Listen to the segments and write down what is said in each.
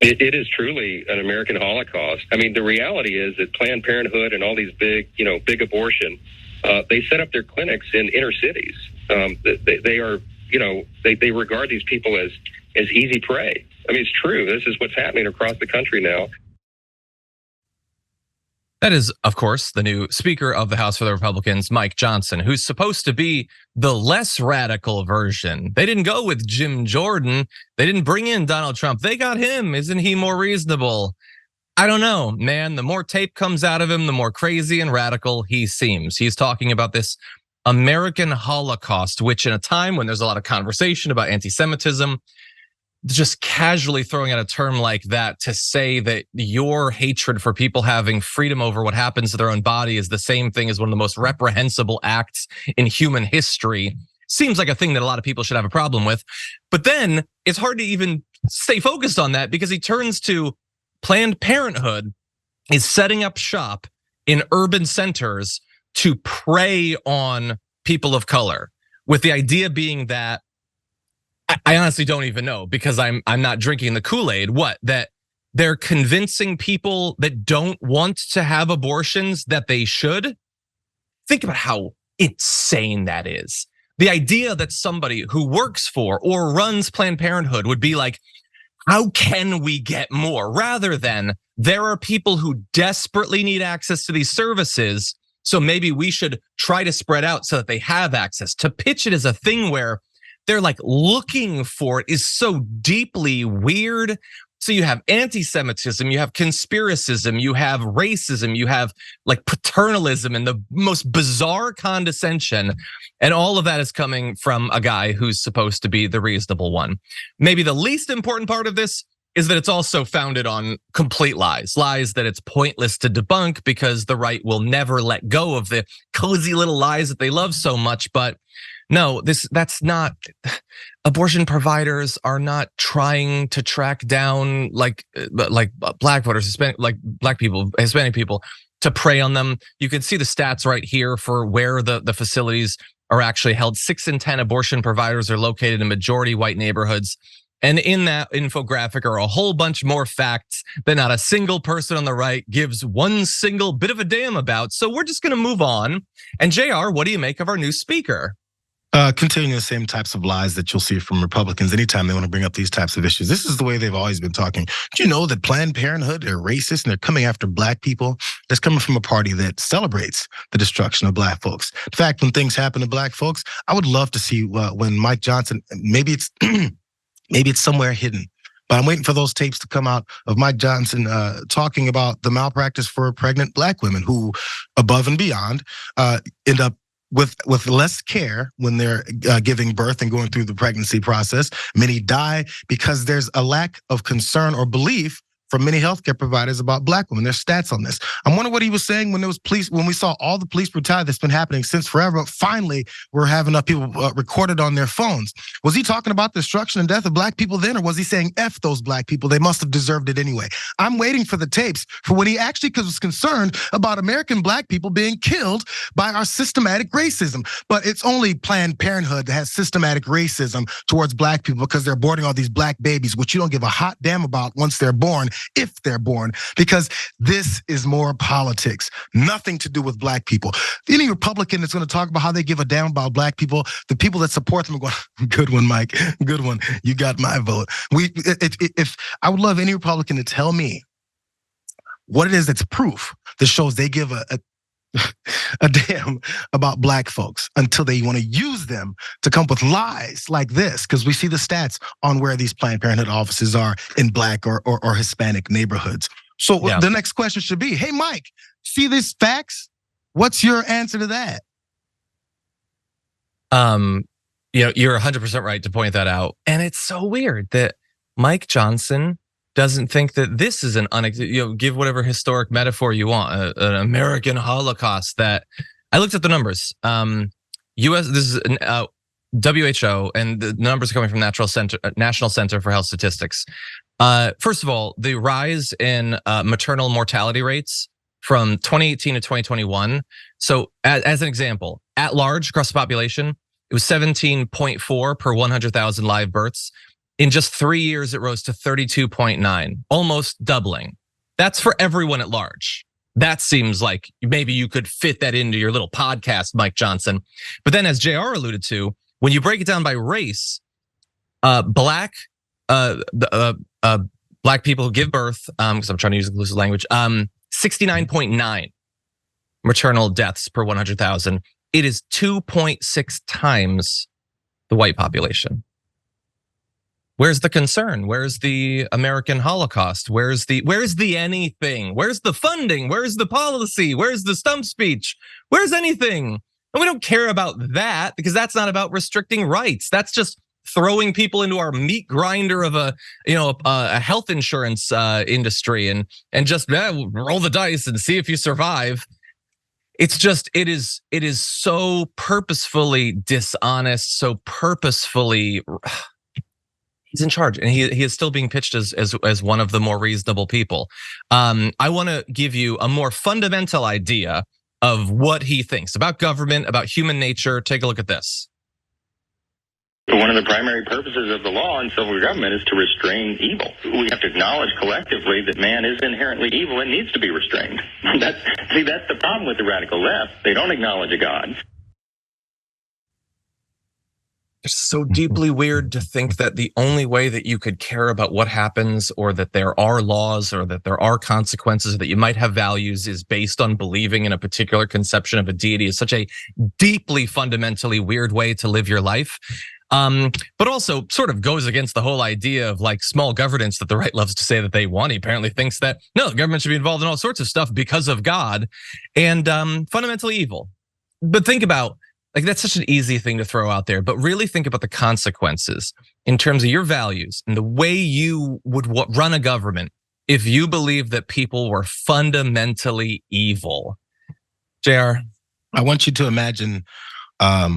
It is truly an American Holocaust. I mean, the reality is that Planned Parenthood and all these big abortion, they set up their clinics in inner cities. They are, they regard these people as easy prey. I mean, it's true. This is what's happening across the country now. That is, of course, the new Speaker of the House for the Republicans, Mike Johnson, who's supposed to be the less radical version. They didn't go with Jim Jordan. They didn't bring in Donald Trump. They got him. Isn't he more reasonable? I don't know, man. The more tape comes out of him, the more crazy and radical he seems. He's talking about this American Holocaust, which in a time when there's a lot of conversation about anti-Semitism, just casually throwing out a term like that to say that your hatred for people having freedom over what happens to their own body is the same thing as one of the most reprehensible acts in human history seems like a thing that a lot of people should have a problem with. But then it's hard to even stay focused on that because he turns to Planned Parenthood is setting up shop in urban centers to prey on people of color, with the idea being that I honestly don't even know because I'm not drinking the Kool-Aid. What? That they're convincing people that don't want to have abortions that they should? Think about how insane that is. The idea that somebody who works for or runs Planned Parenthood would be like, how can we get more? Rather than there are people who desperately need access to these services, so maybe we should try to spread out so that they have access. To pitch it as a thing where they're like looking for it is so deeply weird. So you have anti-Semitism, you have conspiracism, you have racism, you have like paternalism and the most bizarre condescension. And all of that is coming from a guy who's supposed to be the reasonable one. Maybe the least important part of this is that it's also founded on complete lies that it's pointless to debunk because the right will never let go of the cozy little lies that they love so much. But no, that's not, abortion providers are not trying to track down like black voters, Hispanic, like black people, Hispanic people to prey on them. You can see the stats right here for where the facilities are actually held. 6 in 10 abortion providers are located in majority white neighborhoods. And in that infographic are a whole bunch more facts that not a single person on the right gives one single bit of a damn about. So we're just gonna move on. And JR, what do you make of our new speaker? Continuing the same types of lies that you'll see from Republicans anytime they want to bring up these types of issues. This is the way they've always been talking. Do you know that Planned Parenthood are racist and they're coming after black people? That's coming from a party that celebrates the destruction of black folks. In fact, when things happen to black folks, I would love to see when Mike Johnson, maybe it's maybe it's somewhere hidden, but I'm waiting for those tapes to come out of Mike Johnson talking about the malpractice for pregnant black women who, above and beyond, end up with less care when they're giving birth and going through the pregnancy process. Many die because there's a lack of concern or belief from many healthcare providers about black women. There's stats on this. I wonder what he was saying when there was when we saw all the police brutality that's been happening since forever. Finally, we're having enough people recorded on their phones. Was he talking about the destruction and death of black people then, or was he saying F those black people? They must have deserved it anyway. I'm waiting for the tapes for when he actually was concerned about American black people being killed by our systematic racism. But it's only Planned Parenthood that has systematic racism towards black people because they're aborting all these black babies, which you don't give a hot damn about once they're born, if they're born, because this is more politics, nothing to do with black people. Any Republican that's going to talk about how they give a damn about black people, the people that support them are going, good one, Mike, good one. You got my vote. If I would love any Republican to tell me what it is that's proof that shows they give a damn about black folks until they want to use them to come up with lies like this, because we see the stats on where these Planned Parenthood offices are in black or Hispanic neighborhoods. So the next question should be, hey, Mike, see these facts? What's your answer to that? You're 100% right to point that out. And it's so weird that Mike Johnson doesn't think that this is give whatever historic metaphor you want, an American Holocaust. That I looked at the numbers. This is WHO, and the numbers are coming from National Center for Health Statistics. First of all, the rise in maternal mortality rates from 2018 to 2021. So as an example, at large across the population, it was 17.4 per 100,000 live births. In just 3 years, it rose to 32.9, almost doubling. That's for everyone at large. That seems like maybe you could fit that into your little podcast, Mike Johnson. But then, as JR alluded to, when you break it down by race, black people who give birth, because I'm trying to use inclusive language, 69.9 maternal deaths per 100,000. It is 2.6 times the white population. Where's the concern? Where's the American Holocaust? Where's the anything? Where's the funding? Where's the policy? Where's the stump speech? Where's anything? And we don't care about that because that's not about restricting rights. That's just throwing people into our meat grinder of a health insurance industry and just roll the dice and see if you survive. It's just it is so purposefully dishonest, so purposefully. He's in charge, and he is still being pitched as one of the more reasonable people. I want to give you a more fundamental idea of what he thinks about government, about human nature. Take a look at this. One of the primary purposes of the law and civil government is to restrain evil. We have to acknowledge collectively that man is inherently evil and needs to be restrained. That's the problem with the radical left. They don't acknowledge a God. It's so deeply weird to think that the only way that you could care about what happens, or that there are laws, or that there are consequences, or that you might have values is based on believing in a particular conception of a deity is such a deeply fundamentally weird way to live your life. But also sort of goes against the whole idea of like small governance that the right loves to say that they want. He apparently thinks that no, the government should be involved in all sorts of stuff because of God, and fundamentally evil. But think about, like, that's such an easy thing to throw out there, but really think about the consequences in terms of your values and the way you would run a government if you believe that people were fundamentally evil. JR? I want you to imagine a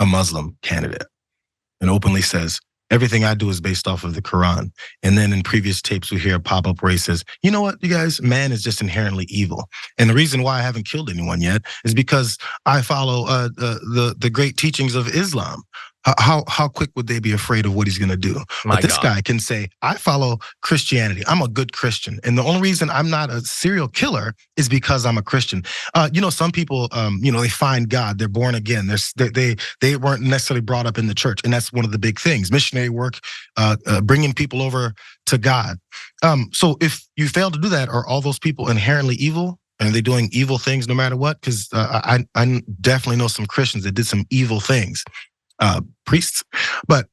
Muslim candidate and openly says, everything I do is based off of the Quran. And then in previous tapes, we hear a pop-up where he says, you know what, you guys, man is just inherently evil. And the reason why I haven't killed anyone yet is because I follow the great teachings of Islam. How quick would they be afraid of what he's gonna do? But this guy can say, I follow Christianity. I'm a good Christian. And the only reason I'm not a serial killer is because I'm a Christian. Some people, they find God, they're born again. They weren't necessarily brought up in the church. And that's one of the big things, missionary work, bringing people over to God. So if you fail to do that, are all those people inherently evil? And are they doing evil things no matter what? Because I definitely know some Christians that did some evil things. Priests, but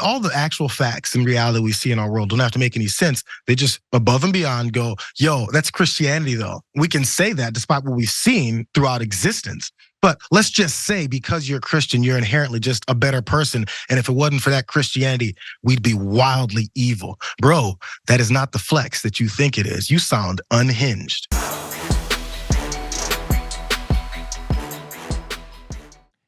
all the actual facts and reality we see in our world don't have to make any sense. They just above and beyond go, yo, that's Christianity though. We can say that despite what we've seen throughout existence. But let's just say because you're a Christian, you're inherently just a better person. And if it wasn't for that Christianity, we'd be wildly evil. Bro, that is not the flex that you think it is. You sound unhinged.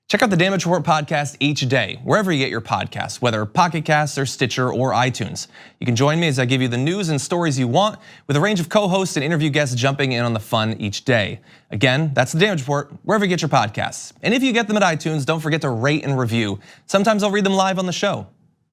Check out the Damage Report podcast each day, wherever you get your podcasts, whether Pocket Casts or Stitcher or iTunes. You can join me as I give you the news and stories you want, with a range of co-hosts and interview guests jumping in on the fun each day. Again, that's the Damage Report, wherever you get your podcasts. And if you get them at iTunes, don't forget to rate and review. Sometimes I'll read them live on the show.